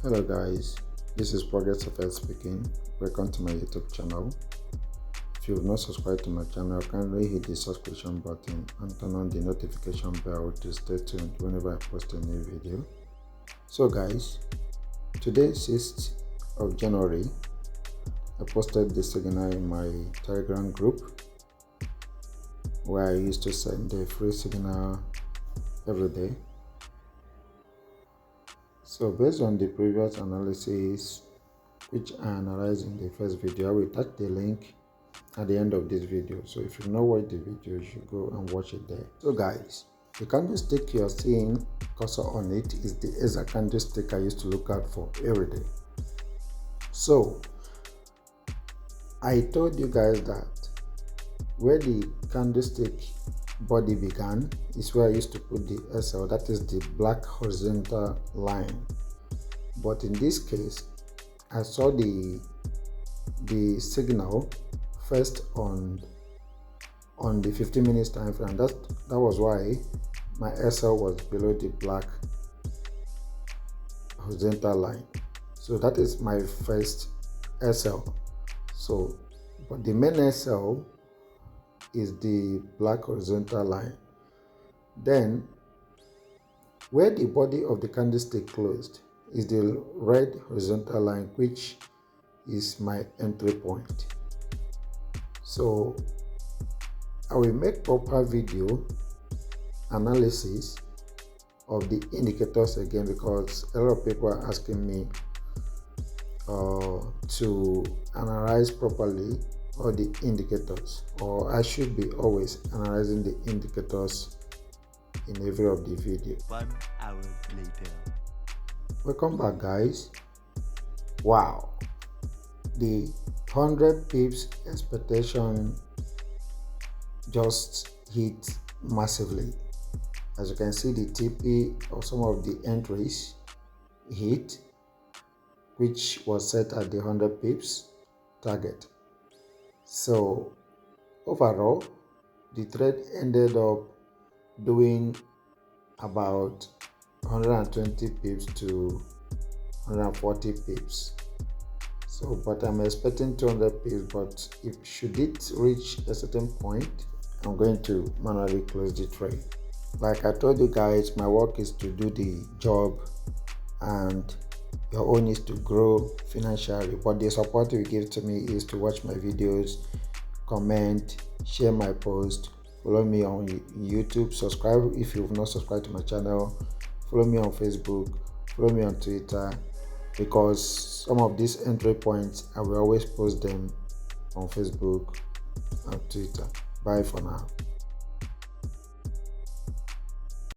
Hello guys, this is Progress of Health speaking. Welcome to my YouTube channel. If you have not subscribed to my channel, kindly hit the subscription button and turn on the notification bell to stay tuned whenever I post a new video. So guys, today 6th of January, I posted this signal in my Telegram group where I used to send a free signal every day. So based on the previous analysis which I analyzed in the first video, I will attach the link at the end of this video. So if you know what the video, you should go and watch it there. So guys, the candlestick you are seeing cursor on it is the exact candlestick I used to look out for every day. So I told you guys that where the candlestick body began is where I used to put the SL, that is the black horizontal line. But in this case, I saw the signal first on the 15 minutes time frame. That was why my SL was below the black horizontal line. So that is my first SL. So, but the main SL is the black horizontal line. Then where the body of the candlestick closed is the red horizontal line, which is my entry point. So I will make proper video analysis of the indicators again, because a lot of people are asking me to analyze properly all the indicators, or I should be always analyzing the indicators in every of the video. 1 hour later. Welcome back guys. Wow, the 100 pips expectation just hit massively. As you can see, the TP of some of the entries hit, which was set at the 100 pips target. So overall, the trade ended up doing about 120 pips to 140 pips. So, but I'm expecting 200 pips, but should it reach a certain point, I'm going to manually close the trade. Like I told you guys, my work is to do the job and your own is to grow financially, but the support you give to me is to watch my videos, comment, share my post, follow me on YouTube, subscribe if you've not subscribed to my channel, follow me on Facebook, follow me on Twitter, because some of these entry points I will always post them on Facebook and Twitter. Bye for now.